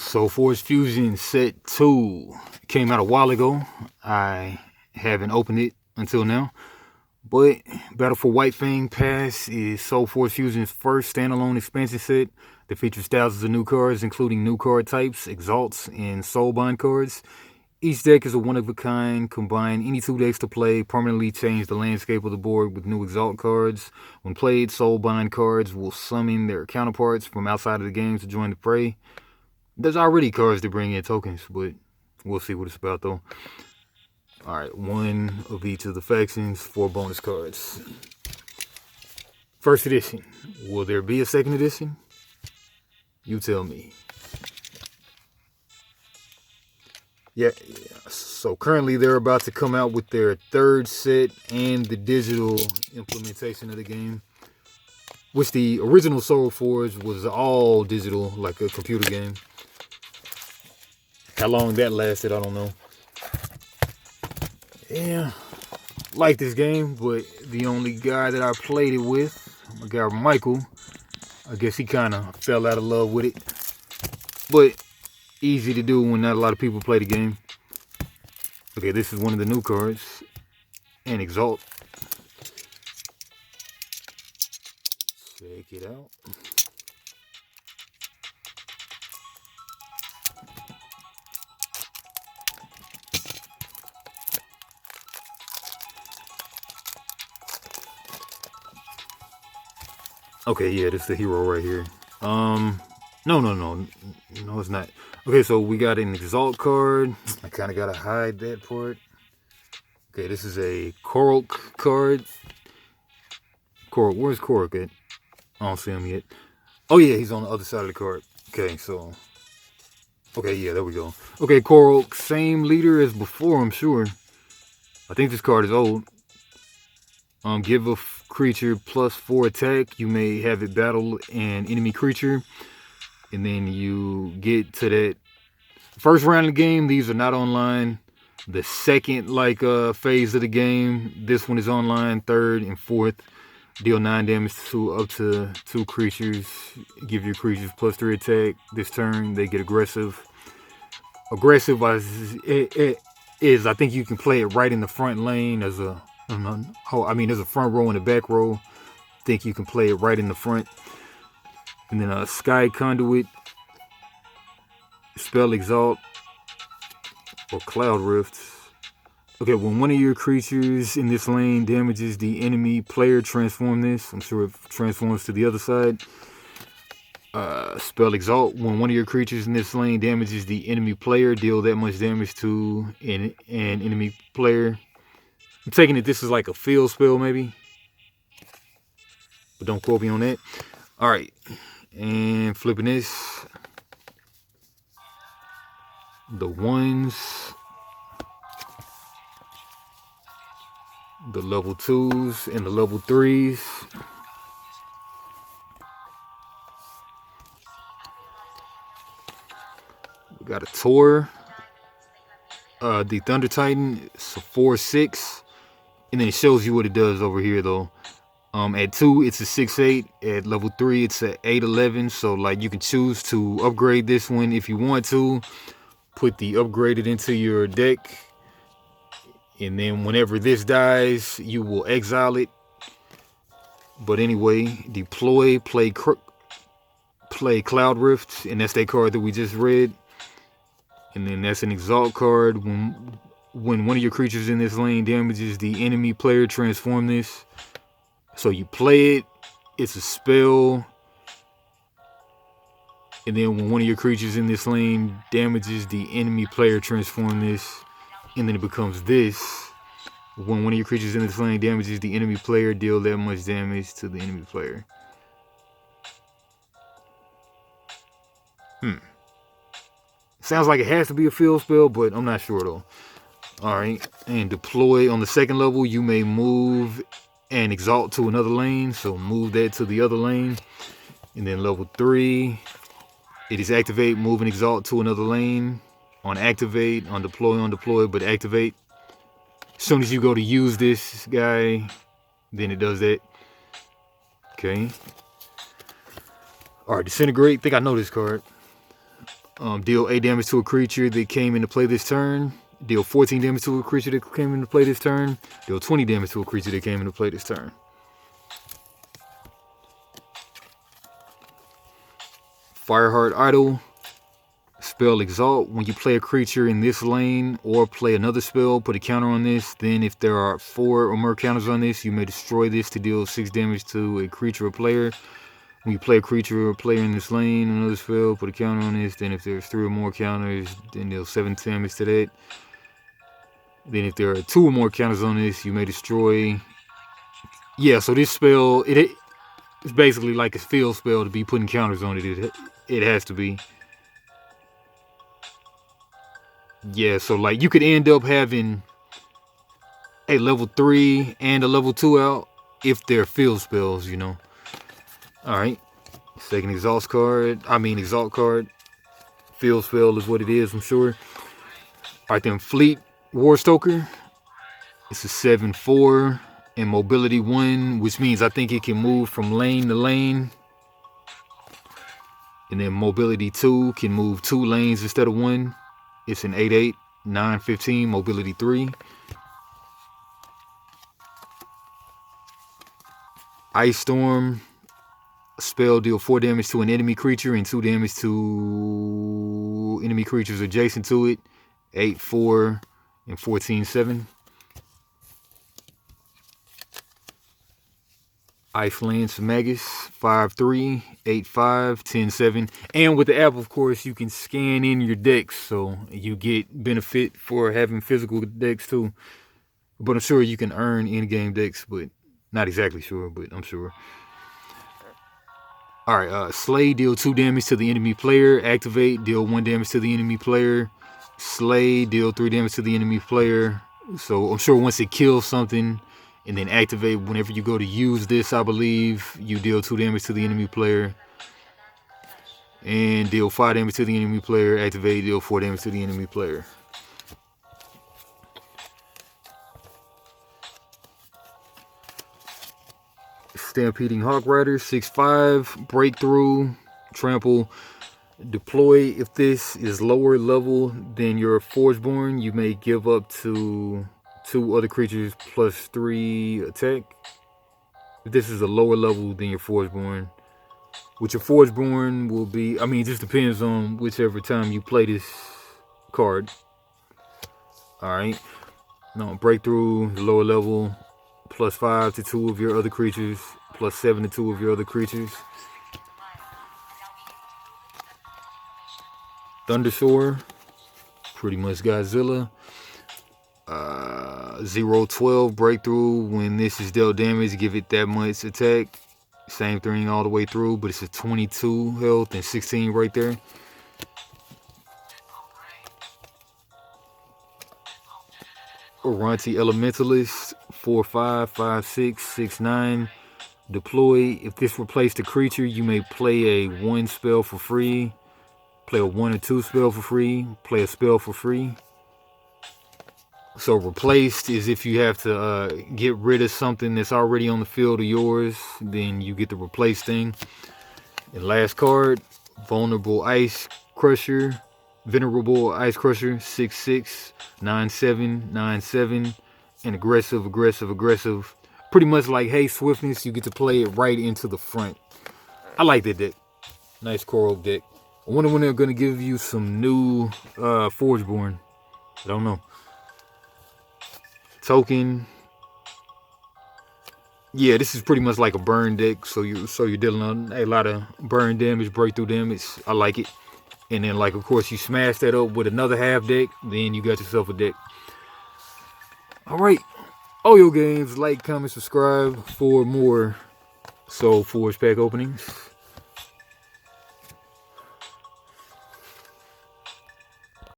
SolForge Fusion Set 2 came out a while ago. I haven't opened it until now. But Battle for Whitefang Pass is SolForge Fusion's first standalone expansion set that features thousands of new cards, including new card types, Exalts, and Soulbind cards. Each deck is a one-of-a-kind. Combine any two decks to play, permanently change the landscape of the board with new Exalt cards. When played, Soulbind cards will summon their counterparts from outside of the game to join the fray. There's already cards to bring in tokens, but we'll see what it's about though. Alright, one of each of the factions, 4 bonus cards. First edition. Will there be a second edition? You tell me. Yeah, so currently they're about to come out with their third set and the digital implementation of the game. Which the original SolForge was all digital, like a computer game. How long that lasted, I don't know. Yeah, like this game, but the only guy that I played it with, my guy Michael, I guess he kind of fell out of love with it. But easy to do when not a lot of people play the game. Okay, this is one of the new cards. And Exalt. Check it out. Okay, yeah, this is the hero right here. No, it's not. Okay, so we got an Exalt card. I kind of gotta hide that part. Okay, this is a Korok card. Korok, where's Korok at? I don't see him yet. Oh yeah, he's on the other side of the card. Okay, so. Okay, yeah, there we go. Okay, Korok, same leader as before, I'm sure. I think this card is old. Give a creature +4 attack. You may have it battle an enemy creature. And then you get to that first round of the game. These are not online. The second phase of the game, this one is online. Third and fourth, deal 9 damage to up to 2 creatures. Give your creatures +3 attack. This turn they get aggressive. Aggressive is I think you can play it right in the front lane as a there's a front row and a back row. I think you can play it right in the front. And then a Sky Conduit, Spell Exalt, or Cloud Rift. Okay, when one of your creatures in this lane damages the enemy player, transform this. I'm sure it transforms to the other side. Spell Exalt, when one of your creatures in this lane damages the enemy player, deal that much damage to an enemy player. I'm taking it this is like a field spell maybe. But don't quote me on that. Alright. And flipping this. The 1s. The level 2s and the level 3s. We got a Tor. The Thunder Titan. It's a 4/6. And then it shows you what it does over here though. At 2, it's a 6/8. At level 3, it's a 8/11. So like you can choose to upgrade this one if you want to. Put the upgraded into your deck. And then whenever this dies, you will exile it. But anyway, deploy, play Cloud Rift. And that's that card that we just read. And then that's an Exalt card. When one of your creatures in this lane damages the enemy player, transform this. So you play it, it's a spell. And then when one of your creatures in this lane damages the enemy player, transform this. And then it becomes this. When one of your creatures in this lane damages the enemy player, deal that much damage to the enemy player. Sounds like it has to be a field spell, but I'm not sure though. Alright, and deploy on the second level, you may move and Exalt to another lane. So move that to the other lane. And then level 3, it is activate, move and Exalt to another lane. On activate, on deploy, but activate. As soon as you go to use this guy, then it does that. Okay. Alright, Disintegrate. I think I know this card. Deal 8 damage to a creature that came into play this turn. Deal 14 damage to a creature that came into play this turn. Deal 20 damage to a creature that came into play this turn. Fireheart Idol. Spell Exalt. When you play a creature in this lane or play another spell, put a counter on this. Then if there are 4 or more counters on this, you may destroy this to deal 6 damage to a creature or player. When you play a creature or player in this lane, another spell, put a counter on this. Then if there's 3 or more counters, then deal 7 damage to that. Then if there are 2 or more counters on this, you may destroy. Yeah, so this spell, it's basically like a field spell to be putting counters on it. It has to be. Yeah, so like you could end up having a level 3 and a level 2 out if they're field spells, you know. Alright. Second exalt card. Field spell is what it is, I'm sure. Alright then, Fleet Warstoker. It's a 7/4 and mobility 1, which means I think it can move from lane to lane. And then mobility 2 can move 2 lanes instead of 1. It's an 8/8, 9/15, mobility 3. Ice Storm. Spell, deal 4 damage to an enemy creature and 2 damage to enemy creatures adjacent to it. 8/4 and 14/7. Ice Lance Magus, 5/3, 8/5, 10/7. And with the app, of course, you can scan in your decks, so you get benefit for having physical decks too. But I'm sure you can earn in-game decks, but not exactly sure, but I'm sure. Alright, Slay, deal 2 damage to the enemy player. Activate, deal 1 damage to the enemy player. Slay, deal 3 damage to the enemy player. So I'm sure once it kills something and then activate, whenever you go to use this, I believe, you deal 2 damage to the enemy player. And deal 5 damage to the enemy player. Activate, deal 4 damage to the enemy player. Stampeding Hawk Rider, 6/5, breakthrough, trample, deploy. If this is lower level than your Forgeborn, you may give up to 2 other creatures +3 attack. If this is a lower level than your Forgeborn, which your Forgeborn will be, I mean, it just depends on whichever time you play this card. Alright, no, breakthrough, lower level, +5 to 2 of your other creatures, +7 to 2 of your other creatures. Thundersoar, pretty much Godzilla. 0/12 breakthrough. When this is dealt damage, give it that much attack. Same thing all the way through, but it's a 22 health and 16 right there. Oronti Elementalist, 4/5, 5/6, 6/9. Deploy. If this replaced a creature, you may play a 1 spell for free. Play a 1 or 2 spell for free. Play a spell for free. So replaced is if you have to get rid of something that's already on the field of yours, then you get the replace thing. And last card, Vulnerable Ice Crusher. Venerable Ice Crusher, 6/6, 9/7, 9/7, and aggressive, aggressive, aggressive. Pretty much like Hey Swiftness, you get to play it right into the front. I like that deck. Nice Korok deck. I wonder when they're going to give you some new Forgeborn. I don't know. Token. Yeah, this is pretty much like a burn deck, so you're dealing on a lot of burn damage, breakthrough damage. I like it. And then, like, of course, you smash that up with another half deck, then you got yourself a deck. Alright. Oyo Games, like, comment, subscribe for more SolForge pack openings.